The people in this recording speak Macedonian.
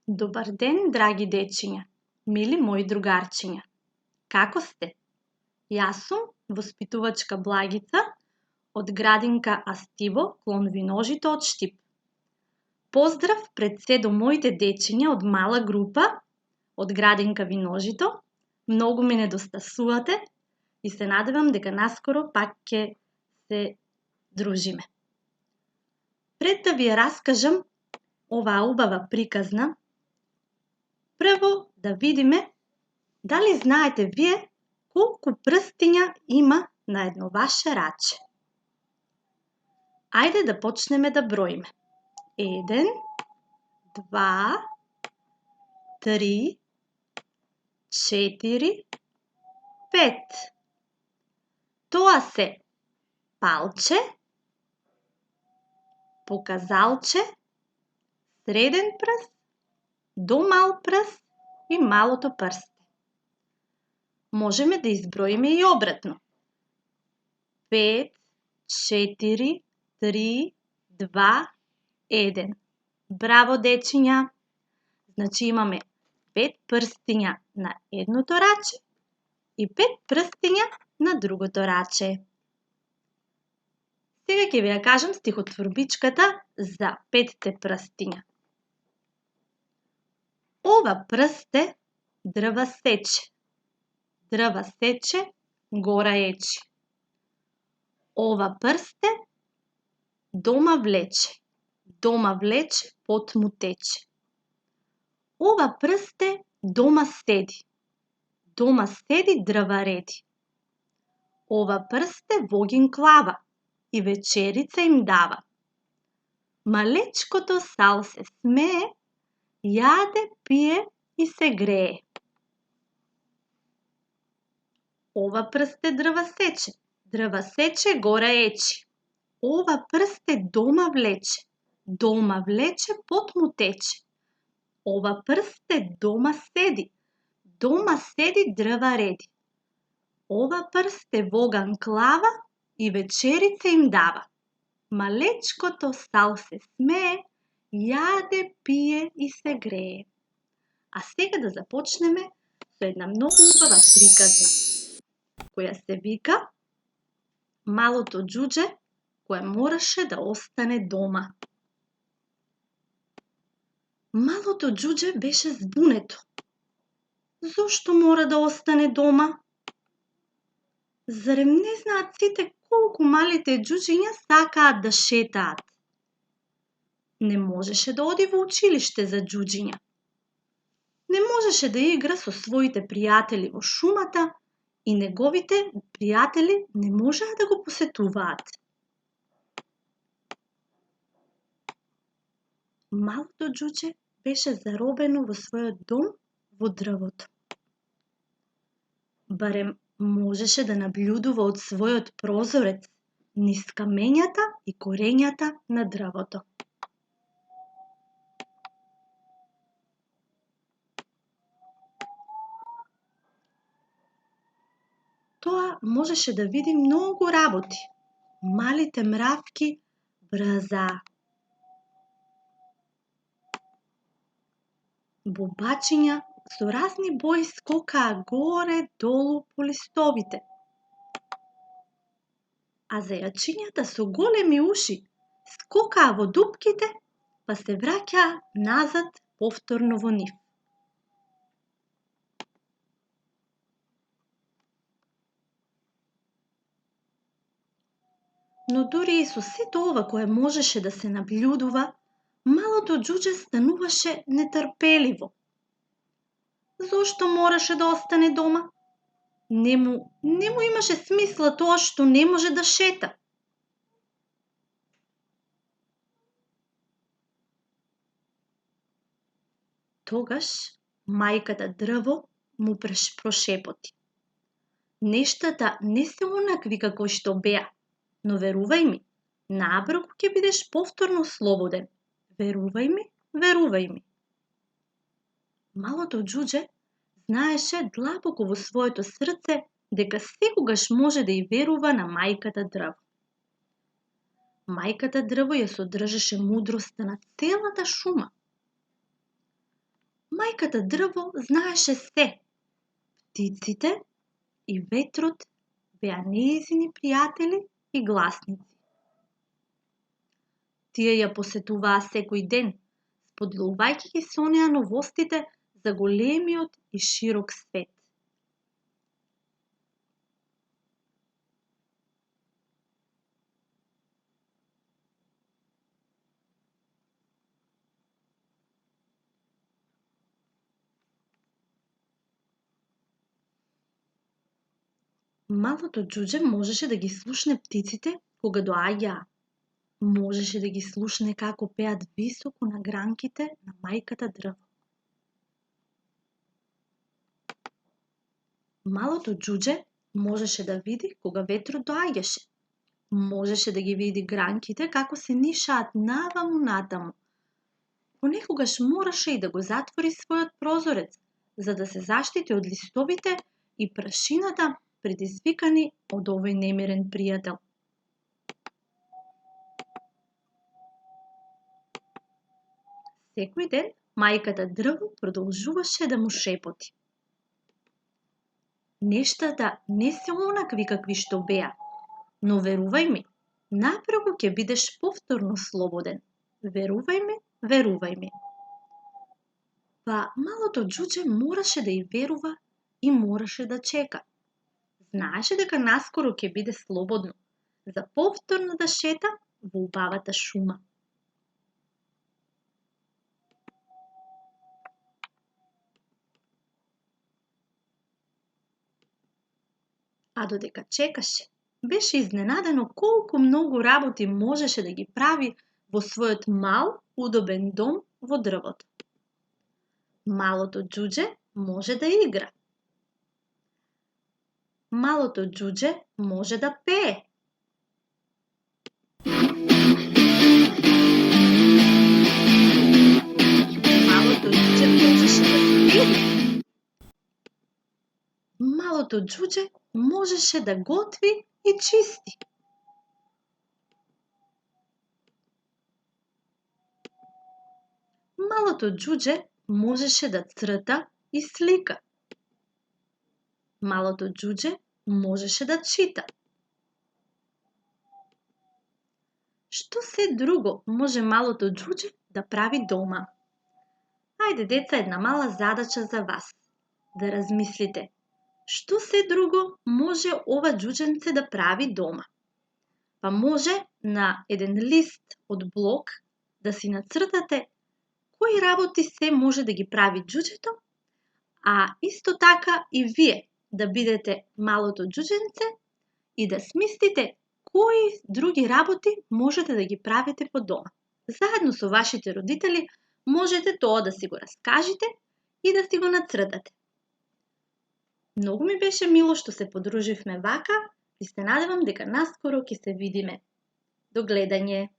Добар ден, драги дечиња, мили мои другарчиња. Како сте? Јас сум воспитувачка Благица од градинка Астиво, клон Виножито од Штип. Поздрав пред се до моите дечиња од мала група од градинка Виножито. Многу ми недостасувате и се надевам дека наскоро пак ќе се дружиме. Пред да ви ја раскажам оваа убава приказна, прво да видиме дали знаете вие колку прстиња има на едно ваше раче. Ајде да почнеме да броиме. 1, 2, 3, 4, 5. Тоа се палче, показалче, среден прст, домал прст и малото прсте. Можеме да изброиме и обратно. 5, 4, 3, 2, 1. Браво, дечиња! Значи имаме 5 прстиња на едното раче и 5 прстиња на другото раче. Сега ќе ви ја кажам стихотворбичката за 5 прстиња. Ова прсте дрва сече. Дрва сече, гора ечи. Ова прсте дома влече. Дома влече, пот му тече. Ова прсте дома седи. Дома седи, дрва реди. Ова прсте вогин клава и вечерица им дава. Малечкото сал се смее, јаде, пие и се грее. Ова прсте дрва сече. Дрва сече, гора ечи. Ова прсте дома влече. Дома влече, пот му тече. Ова прсте дома седи. Дома седи, дрва реди. Ова прсте воган клава и вечерица им дава. Малечкото сал се смее, јаде, пие и се грее. А сега да започнеме со една многу убава приказна, која се вика Малото џуџе кое мораше да остане дома. Малото џуџе беше збунето. Зошто мора да остане дома? Зарем не знаат сите колку малите џуџиња сакаат да шетаат? Не можеше да оди во училиште за џуџиња. Не можеше да игра со своите пријатели во шумата и неговите пријатели не можеа да го посетуваат. Малото џуџе беше заробено во својот дом во дрвото. Барем можеше да наблюдува од својот прозорец низ камењата и корењата на дрвото. Тоа можеше да види многу работи. Малите мравки брзаа. Бубачиња со разни бои скокаа горе долу по листовите. А зајачињата со големи уши скокаа во дупките, па се враќаа назад повторно во нив. Но дури и со сето ова кое можеше да се наблюдува, малото џуџе стануваше нетрпеливо. Зошто мораше да остане дома? Не му имаше смисла тоа што не може да шета. Тогаш мајката дрво му прошепоти. Нештата не се онакви како што беа, но верувај ми, наабрку ќе бидеш повторно слободен. Верувај ми, верувај ми. Малото џуџе знаеше длабоко во своето срце дека секогаш може да и верува на мајката дрво. Мајката дрво ја содржеше мудроста на целата шума. Мајката дрво знаеше се. Птиците и ветрот беа нејзини пријатели и гласници. Тие ја посетуваа секој ден, споделувајќи ги со неа новостите за големиот и широк свет. Малото џуџе можеше да ги слушне птиците кога доаѓаа. Можеше да ги слушне како пеат високо на гранките на мајката дрво. Малото џуџе можеше да види кога ветрот доаѓаше. Можеше да ги види гранките како се нишаат наваму натаму. Понекогаш мораше и да го затвори својот прозорец, за да се заштити од листовите и прашината предизвикани од овој немирен пријател. Секој ден мајката дрво продолжуваше да му шепоти. Нештата не се онакви какви што беа, но верувај ми, напреку ќе бидеш повторно слободен. Верувај ми, верувај ми. Па малото џуџе мораше да и верува и мораше да чека. Знаеше дека наскоро ќе биде слободно, за повторно да шета во убавата шума. А додека чекаше, беше изненадено колку многу работи можеше да ги прави во својот мал, удобен дом во дрвото. Малото џуџе може да игра. Малото џуџе може да пее. Малото џуџе можеше да свири. Малото џуџе можеше да готви и чисти. Малото џуџе можеше да црта и слика. Малото џуџе можеше да чита. Што се друго може малото џуџе да прави дома? Ајде, деца, една мала задача за вас. Да размислите. Што се друго може ова џуџенце да прави дома? Па може на еден лист од блок да си нацртате кои работи се може да ги прави џуџето, а исто така и вие да бидете малото џуџенце и да смислите кои други работи можете да ги правите по дома. Заедно со вашите родители можете тоа да си го раскажете и да си го нацртате. Многу ми беше мило што се подруживме вака и се надевам дека наскоро ќе се видиме. До гледање!